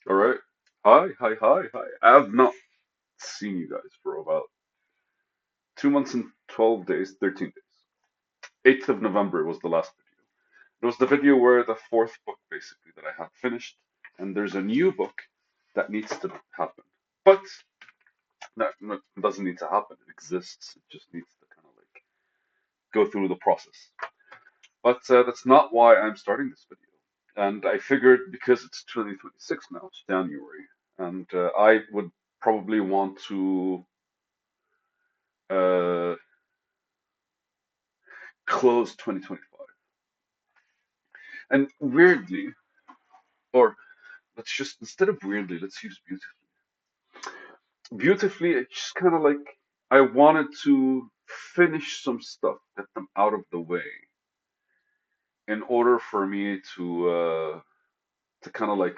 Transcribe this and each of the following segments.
All right. Hi, hi, hi, hi. I have not seen you guys for about 2 months and 12 days, 13 days. 8th of November was the last video. It was the video where the fourth book, basically, that I had finished, and there's a new book that needs to happen. But no, it doesn't need to happen. It exists. It just needs to kind of like go through the process. But that's not why I'm starting this video. And I figured because it's 2026 now, it's January, and I would probably want to uh, close 2025. And weirdly, or let's just, instead of weirdly, let's use beautifully. Beautifully, it's just kind of like I wanted to finish some stuff, get them out of the way, in order for me to kind of like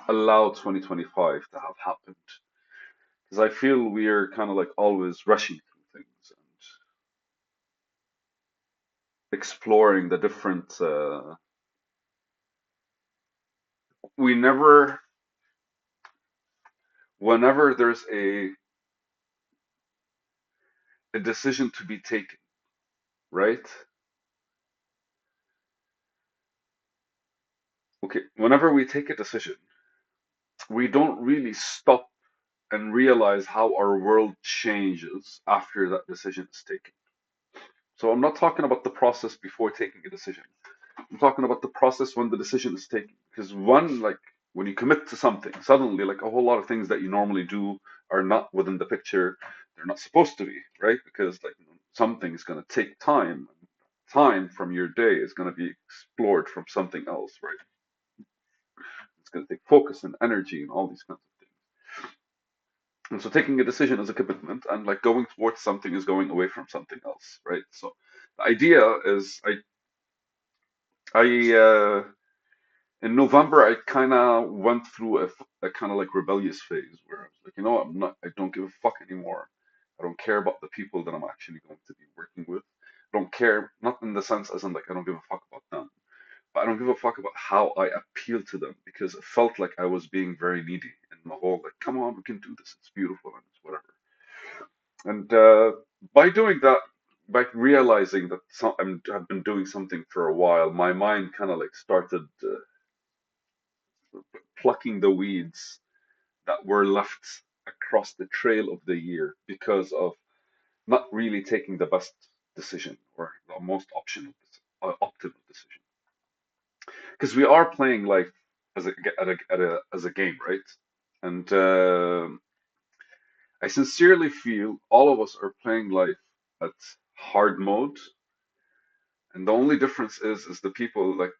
allow 2025 to have happened. Because I feel we're kind of like always rushing through things and exploring the different. We never, whenever there's a decision to be taken, right? Okay, whenever we take a decision, we don't really stop and realize how our world changes after that decision is taken. So I'm not talking about the process before taking a decision. I'm talking about the process when the decision is taken. Because one, like when you commit to something, suddenly like a whole lot of things that you normally do are not within the picture. They're not supposed to be, right? Because like something is going to take time. Time from your day is going to be explored from something else, right? It's going to take focus and energy and all these kinds of things. And so taking a decision is a commitment, and like going towards something is going away from something else, right? So the idea is I in November I kind of went through a kind of like rebellious phase where I was like, I don't give a fuck anymore. I don't care about the people that I'm actually going to be working with. I don't care, not in the sense as in like I don't give a fuck about them, but I don't give a fuck about how I appeal to them because it felt like I was being very needy in the whole like, come on, we can do this. It's beautiful and it's whatever. And by doing that, by realizing that I've been doing something for a while, my mind kind of like started plucking the weeds that were left across the trail of the year because of not really taking the best decision or the most optimal decision. Because we are playing life as a game, right? And I sincerely feel all of us are playing life at hard mode, and the only difference is the people like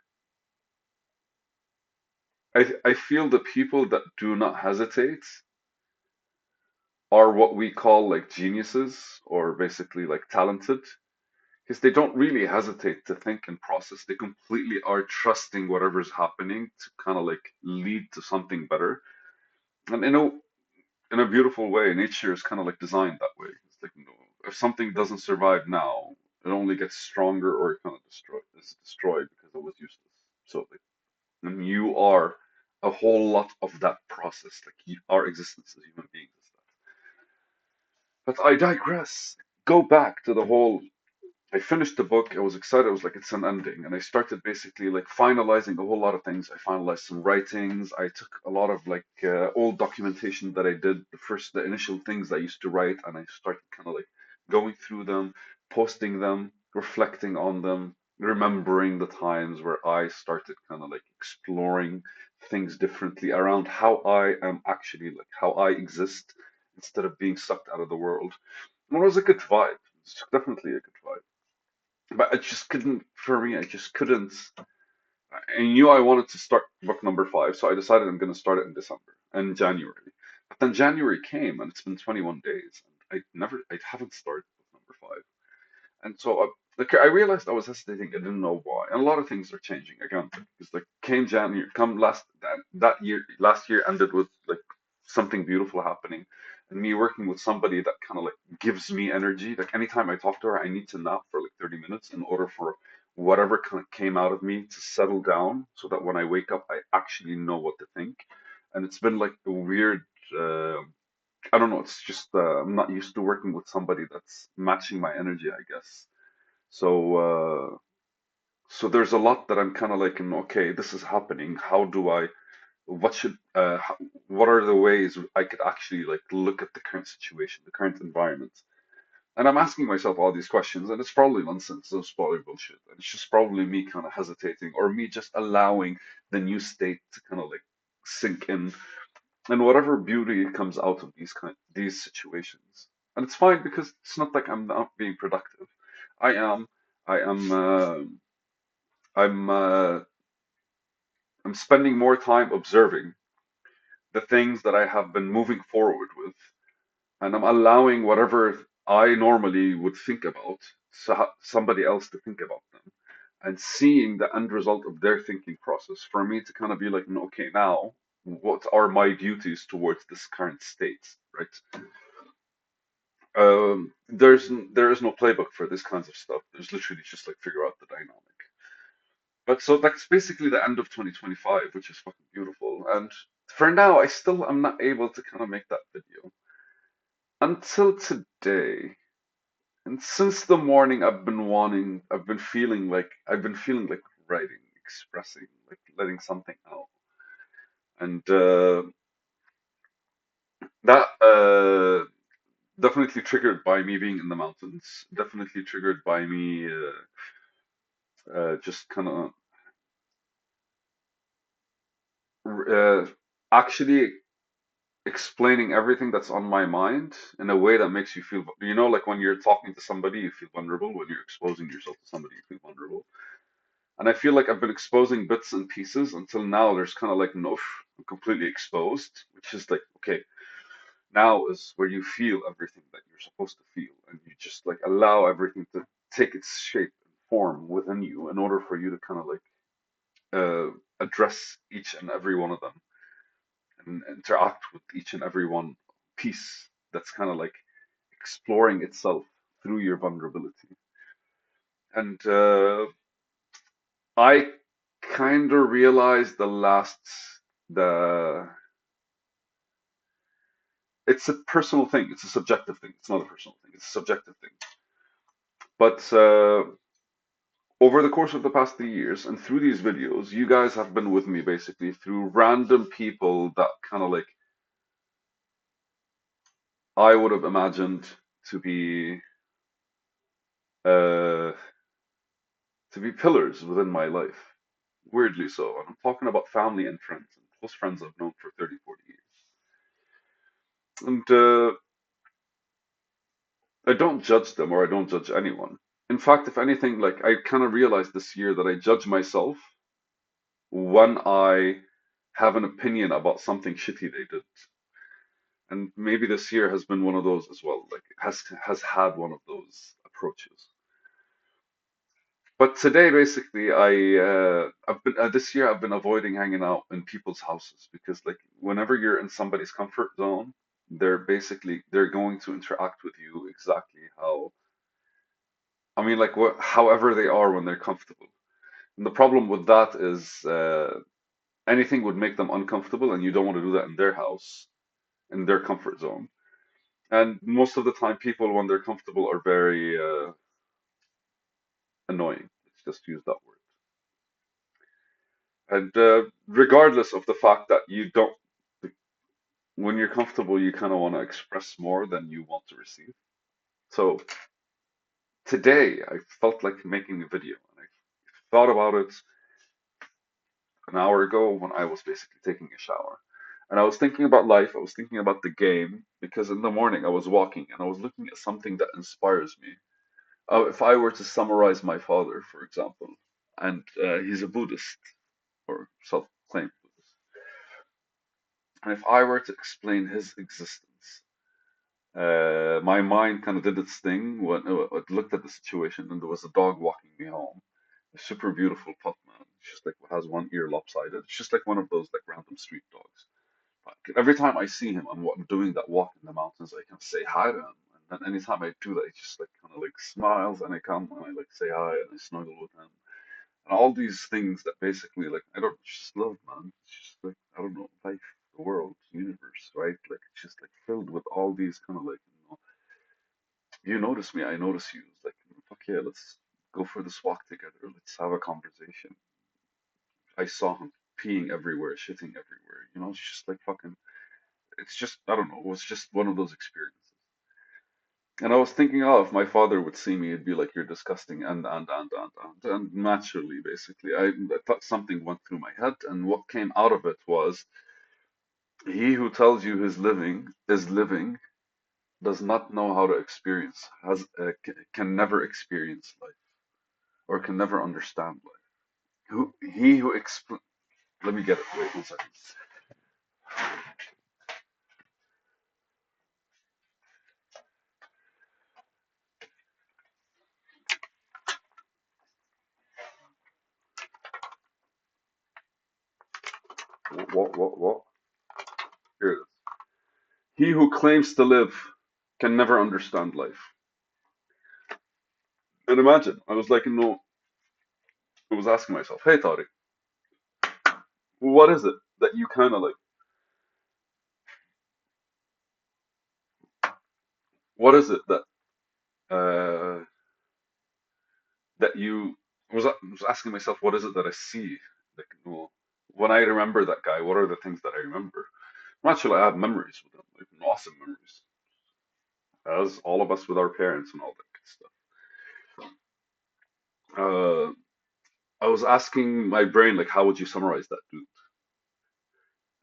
I feel the people that do not hesitate are what we call like geniuses or basically like talented because they don't really hesitate to think and process. They completely are trusting whatever's happening to kind of like lead to something better. And in a beautiful way, nature is kind of like designed that way. It's like, if something doesn't survive now, it only gets stronger or it kind of is destroyed because it was useless. So like, and you are a whole lot of that process. Like our existence as human beings is that. But I digress. Go back to the whole. I finished the book. I was excited. I was like, it's an ending. And I started basically like finalizing a whole lot of things. I finalized some writings. I took a lot of like old documentation that I did, the initial things I used to write, and I started kind of like going through them, posting them, reflecting on them, remembering the times where I started kind of like exploring things differently around how I am actually like how I exist instead of being sucked out of the world. And it was a good vibe. It's definitely a good vibe. But I just couldn't, for me, I just couldn't. I knew I wanted to start book number five, so I decided I'm going to start it in December and January. But then January came, and it's been 21 days, and I haven't started book number five. And so like, I realized I was hesitating. I didn't know why, and a lot of things are changing again. Because like came January, come that year, last year ended with like something beautiful happening, and me working with somebody that kind of like gives me energy. Like anytime I talk to her, I need to nap for like 30 minutes in order for whatever kind of came out of me to settle down, so that when I wake up, I actually know what to think. and it's been like a weird. Uh, I don't know. It's just I'm not used to working with somebody that's matching my energy, I guess. So there's a lot that I'm kind of like, okay, this is happening. How do I? What should? What are the ways I could actually like look at the current situation, the current environment? And I'm asking myself all these questions, and it's probably nonsense. It's probably bullshit. And it's just probably me kind of hesitating, or me just allowing the new state to kind of like sink in, and whatever beauty comes out of these situations. And it's fine because it's not like I'm not being productive. I am. I am. I'm. I'm spending more time observing the things that I have been moving forward with, and I'm allowing whatever I normally would think about somebody else to think about them, and seeing the end result of their thinking process for me to kind of be like, okay, now what are my duties towards this current state, right? There is no playbook for this kinds of stuff. There's literally just like figure out the dynamic. But so that's basically the end of 2025, which is fucking beautiful. And for now, I still am not able to kind of make that video until today. And since the morning, I've been feeling like writing, expressing, like letting something out. And that definitely triggered by me being in the mountains, definitely triggered by me just kind of uh, actually explaining everything that's on my mind in a way that makes you feel, like when you're talking to somebody, you feel vulnerable. When you're exposing yourself to somebody, you feel vulnerable. And I feel like I've been exposing bits and pieces until now. There's kind of like, no, I'm completely exposed, which is like, okay, now is where you feel everything that you're supposed to feel. And you just like allow everything to take its shape and form within you in order for you to kind of like address each and every one of them and interact with each and every one piece that's kind of like exploring itself through your vulnerability. And I kind of realized the it's a personal thing. It's a subjective thing. It's not a personal thing. It's a subjective thing. But over the course of the past 3 years and through these videos, you guys have been with me basically through random people that kind of like I would have imagined to be uh, pillars within my life. Weirdly so. And I'm talking about family and friends and close friends I've known for 30, 40 years. And I don't judge them or I don't judge anyone. In fact, if anything, like I kind of realized this year that I judge myself when I have an opinion about something shitty they did. And maybe this year has been one of those as well, like has had one of those approaches. But today, basically, I've been this year I've been avoiding hanging out in people's houses because like whenever you're in somebody's comfort zone, they're going to interact with you exactly how I mean like however they are when they're comfortable. And the problem with that is anything would make them uncomfortable, and you don't want to do that in their house, in their comfort zone. And most of the time, people when they're comfortable are very annoying. Let's just use that word. And regardless of the fact that you don't, when you're comfortable, you kind of want to express more than you want to receive. So today, I felt like making a video, and I thought about it an hour ago when I was basically taking a shower. And I was thinking about life, I was thinking about the game, because in the morning I was walking and I was looking at something that inspires me. If I were to summarize my father, for example, and he's a Buddhist or self-proclaimed Buddhist, and if I were to explain his existence, my mind kind of did its thing when it looked at the situation and there was a dog walking me home. A super beautiful pup, man. It's just like has one ear lopsided. It's just like one of those like random street dogs. Like, every time I see him, I'm doing that walk in the mountains. I can say hi to him, and then anytime I do that, he just like kind of like smiles, and I come and I like say hi and I snuggle with him, and all these things that basically like I don't just love, man. It's just like I don't know life, the world. all these kind of like, you notice me, I notice you. It's like, fuck yeah, let's go for this walk together. Let's have a conversation. I saw him peeing everywhere, shitting everywhere. It's just like fucking. It's just I don't know. It was just one of those experiences. And I was thinking, oh, if my father would see me, he'd be like, "You're disgusting," and naturally, basically, I thought something went through my head, and what came out of it was, he who tells you his living is living does not know how to experience, can never experience life, or can never understand life. He who expl Let me get it. Wait 1 second. What? Here it is. He who claims to live can never understand life. And imagine, I was like, no, I was asking myself, hey, Tariq, what is it that you kind of like, what is it uh, that you, I was asking myself, what is it that I see? Like, when I remember that guy, what are the things that I remember? Naturally, I have memories with him, like awesome memories, as all of us with our parents and all that good stuff. Uh, I was asking my brain, like, how would you summarize that dude?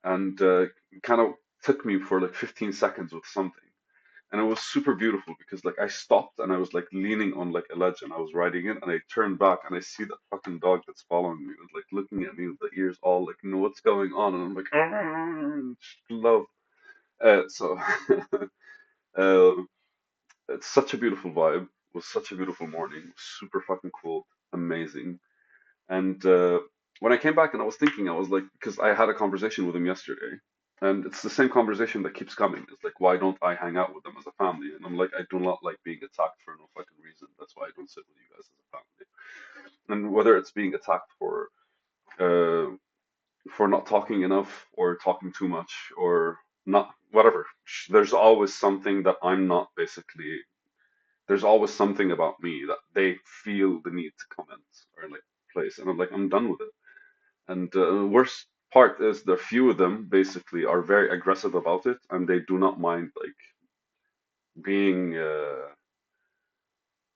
And kind of took me for like 15 seconds with something. And it was super beautiful because like I stopped and I was like leaning on like a ledge and I was riding it and I turned back and I see that fucking dog that's following me and like looking at me with the ears all like, what's going on? And I'm like, "Ah," love. So uh, it's such a beautiful vibe. It was such a beautiful morning. Super fucking cool. Amazing. And when I came back and I was thinking, I was like, because I had a conversation with him yesterday, and it's the same conversation that keeps coming. It's like, why don't I hang out with them as a family? And I'm like, I do not like being attacked for no fucking reason. That's why I don't sit with you guys as a family. And whether it's being attacked uh, for not talking enough or talking too much or not, whatever, there's always something that I'm not basically. There's always something about me that they feel the need to comment or like place, and I'm like, I'm done with it. And the worst part is the few of them basically are very aggressive about it, and they do not mind like being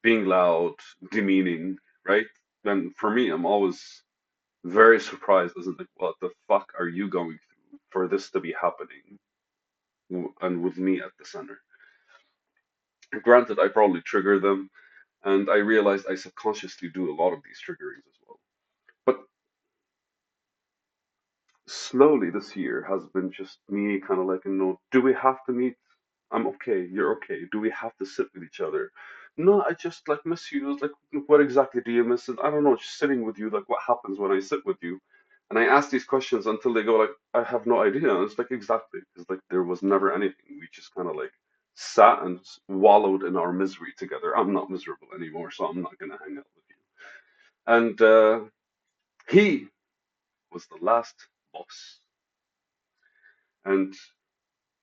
being loud, demeaning, right? Then for me, I'm always very surprised. As in, like, what the fuck are you going through for this to be happening, and with me at the center? Granted, I probably trigger them, and I realized I subconsciously do a lot of these triggerings as well. But slowly this year has been just me kind of like, do we have to meet? I'm okay, you're okay. Do we have to sit with each other? No, I just like miss you. It's like, what exactly do you miss? And I don't know, just sitting with you, like what happens when I sit with you? And I ask these questions until they go like, I have no idea. And it's like exactly, because like there was never anything. We just kind of like sat and wallowed in our misery together. I'm not miserable anymore, so I'm not gonna hang out with you. And he was the last boss. And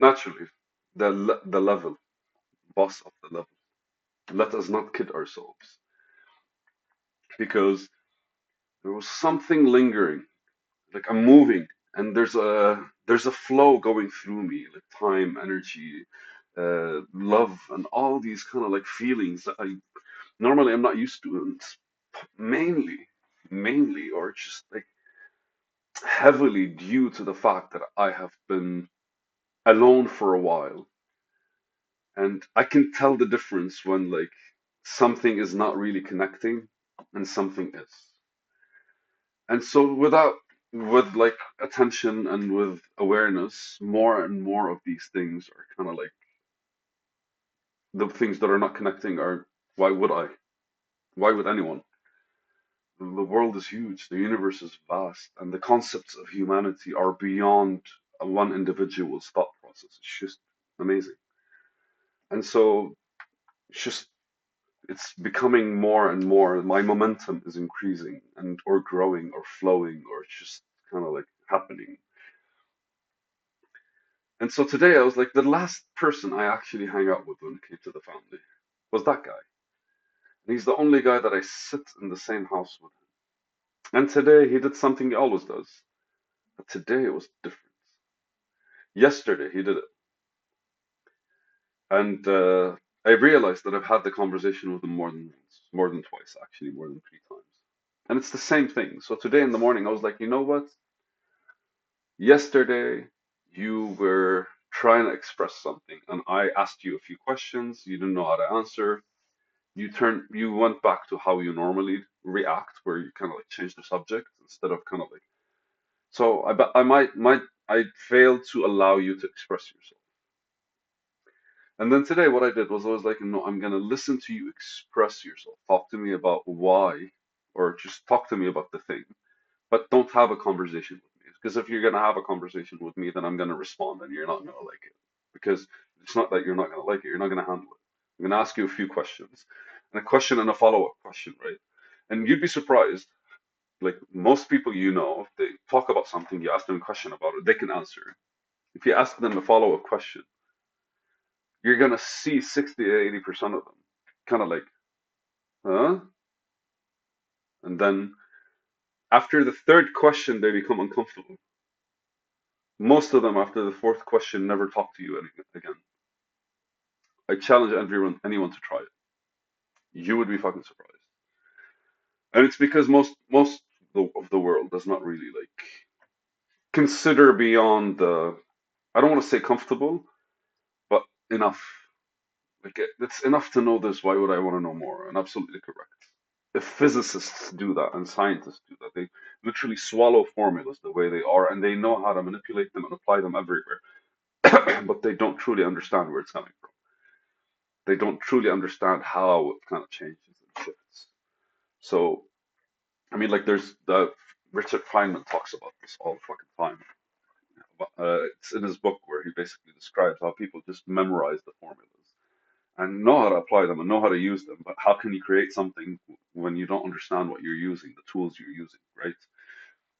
naturally, the level, boss of the level. Let us not kid ourselves, because there was something lingering, like I'm moving, and there's a flow going through me, like time, energy, love, and all these kind of like feelings that I normally I'm not used to, and it's mainly, or just like heavily due to the fact that I have been alone for a while. And I can tell the difference when like something is not really connecting and something is. And so with like attention and with awareness, more and more of these things are kind of like the things that are not connecting are, why would I? Why would anyone? The world is huge, the universe is vast, and the concepts of humanity are beyond one individual's thought process. It's just amazing. And so it's just it's becoming more and more, my momentum is increasing and or growing or flowing or just kind of like happening. And so today I was like, the last person I actually hang out with when it came to the family was that guy. And he's the only guy that I sit in the same house with. And today he did something he always does. But today it was different. Yesterday he did it. And I realized that I've had the conversation with him more than once, more than twice, actually, more than three times. And it's the same thing. So today in the morning, I was like, you know what? Yesterday, you were trying to express something, and I asked you a few questions. You didn't know how to answer. You went back to how you normally react, where you kind of like change the subject instead of kind of like. So I might I failed to allow you to express yourself. And then today, what I did was I was like, no, I'm gonna listen to you express yourself. Talk to me about why, or just talk to me about the thing, but don't have a conversation with me. Because if you're gonna have a conversation with me, then I'm gonna respond, and you're not gonna like it. Because it's not that you're not gonna like it, you're not gonna handle it. I'm gonna ask you a few questions, and a question and a follow-up question, right? And you'd be surprised. Like most people you know, if they talk about something, you ask them a question about it, they can answer. If you ask them a follow-up question, you're gonna see 60 to 80% of them kind of like, huh? And then after the third question, they become uncomfortable. Most of them, after the fourth question, never talk to you again. I challenge anyone to try it. You would be fucking surprised. And it's because of the world does not really like consider beyond the. I don't want to say comfortable, but enough. Like it's enough to know this. Why would I want to know more? And absolutely correct. If physicists do that and scientists do that, they literally swallow formulas the way they are, and they know how to manipulate them and apply them everywhere, but they don't truly understand where it's coming from. They don't truly understand how it kind of changes and shifts. So, I mean, like, there's the Richard Feynman talks about this all the fucking time. It's in his book where he basically describes how people just memorize the formulas and know how to apply them and know how to use them. But how can you create something when you don't understand what you're using, the tools you're using, right?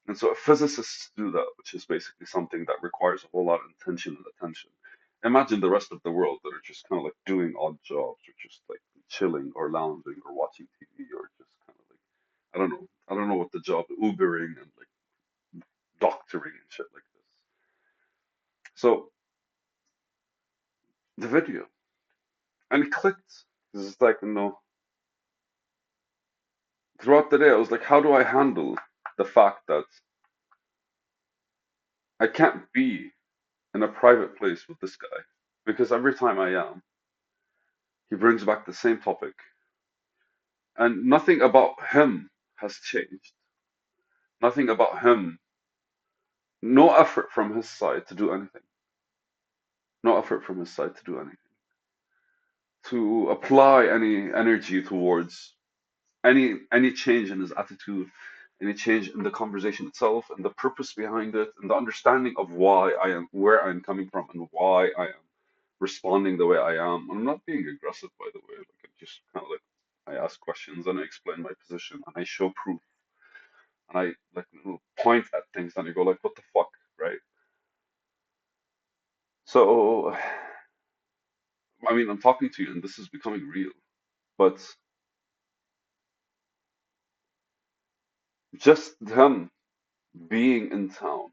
And so if physicists do that, which is basically something that requires a whole lot of intention and attention, imagine the rest of the world that are just kind of like doing odd jobs or just like chilling or lounging or watching TV or just kind of like, I don't know what the job, Ubering and like doctoring and shit like this. So the video, and it clicked. It's like, throughout the day, I was like, how do I handle the fact that I can't be in a private place with this guy? Because every time I am, he brings back the same topic, and nothing about him has changed. Nothing about him, no effort from his side to do anything. No effort from his side to do anything. To apply any energy towards any change in his attitude, any change in the conversation itself, and the purpose behind it, and the understanding of why I am where I'm coming from and why I am responding the way I am. I'm not being aggressive, by the way. Like I just kind of like I ask questions and I explain my position and I show proof and I like point at things and I go like, what the fuck, right? So I mean, I'm talking to you and this is becoming real, but just them being in town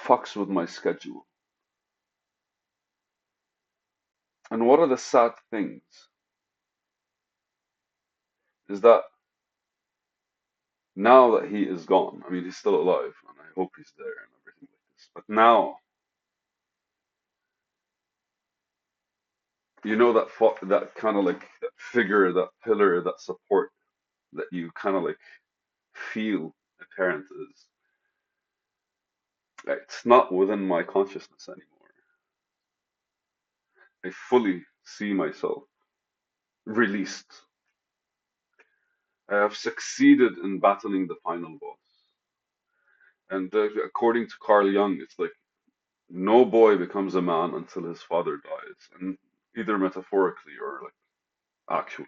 fucks with my schedule. And one of the sad things is that now that he is gone, I mean, he's still alive, and I hope he's there and everything like this. But now, you know that kind of like that figure, that pillar, that support that you kind of like feel a parent is. Like, it's not within my consciousness anymore. I fully see myself released. I have succeeded in battling the final boss. And according to Carl Jung, it's like no boy becomes a man until his father dies, and either metaphorically or like actually,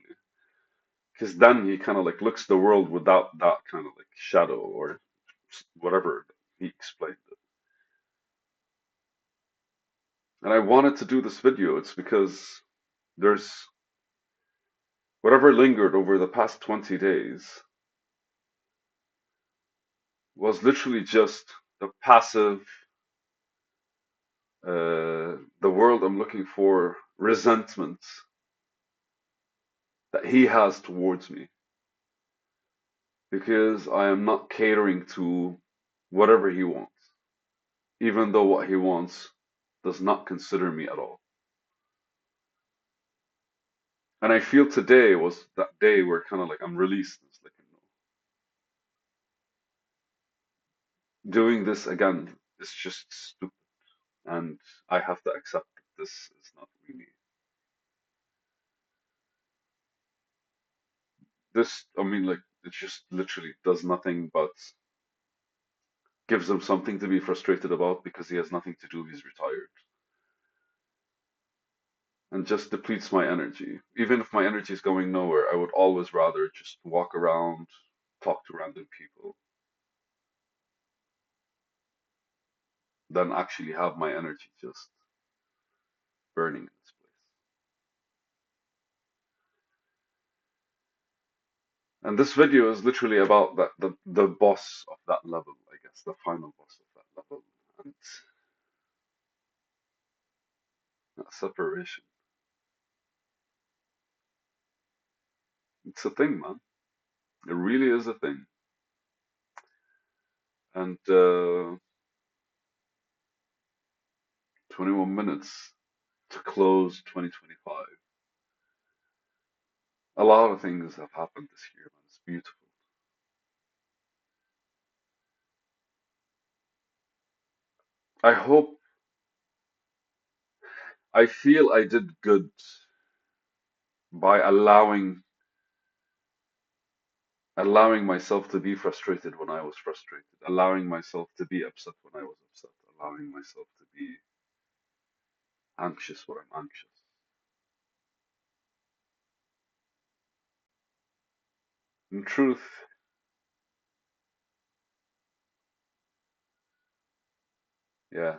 because then he kind of like looks the world without that kind of like shadow or whatever he explained it. And I wanted to do this video. It's because there's whatever lingered over the past 20 days was literally just the passive, the world I'm looking for, resentment that he has towards me because I am not catering to whatever he wants, even though what he wants does not consider me at all. And I feel today was that day where kind of like I'm released. It's like, doing this again is just stupid, and I have to accept that this is not really this. I mean, like it just literally does nothing but gives him something to be frustrated about because he has nothing to do. He's retired, and just depletes my energy. Even if my energy is going nowhere, I would always rather just walk around, talk to random people, than actually have my energy just burning in this place. And this video is literally about that the boss of that level, I guess, the final boss of that level, and that separation. It's a thing, man. It really is a thing. And 21 minutes to close 2025. A lot of things have happened this year, man. It's beautiful. I hope, I feel I did good by allowing myself to be frustrated when I was frustrated, allowing myself to be upset when I was upset, allowing myself to be anxious when I'm anxious. In truth, yeah,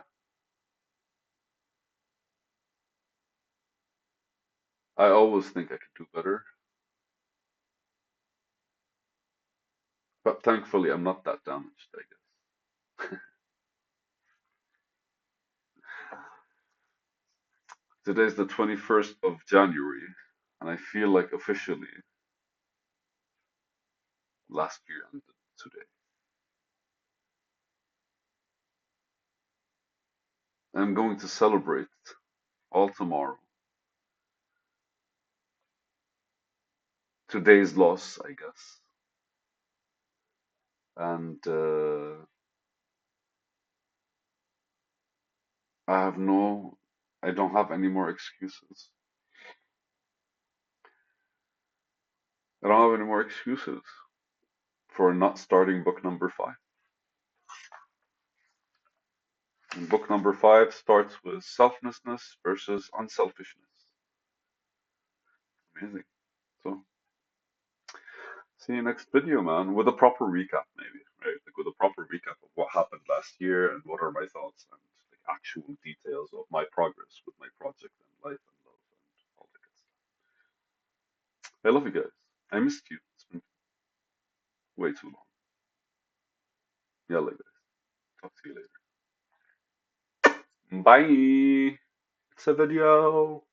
I always think I could do better, but thankfully I'm not that damaged, I guess. Today's the 21st of January, and I feel like officially last year ended today. I'm going to celebrate all tomorrow. Today's loss, I guess. And I have no, I don't have any more excuses. I don't have any more excuses for not starting book number five. And book number five starts with selflessness versus unselfishness. Amazing. So, see you next video, man, with a proper recap, maybe, right? Like with a proper recap of what happened last year and what are my thoughts and like actual details of my progress with my project and life and love and all that good stuff. I love you guys. I missed you. It's been way too long. Yalla, guys. Talk to you later. Bye. It's a video.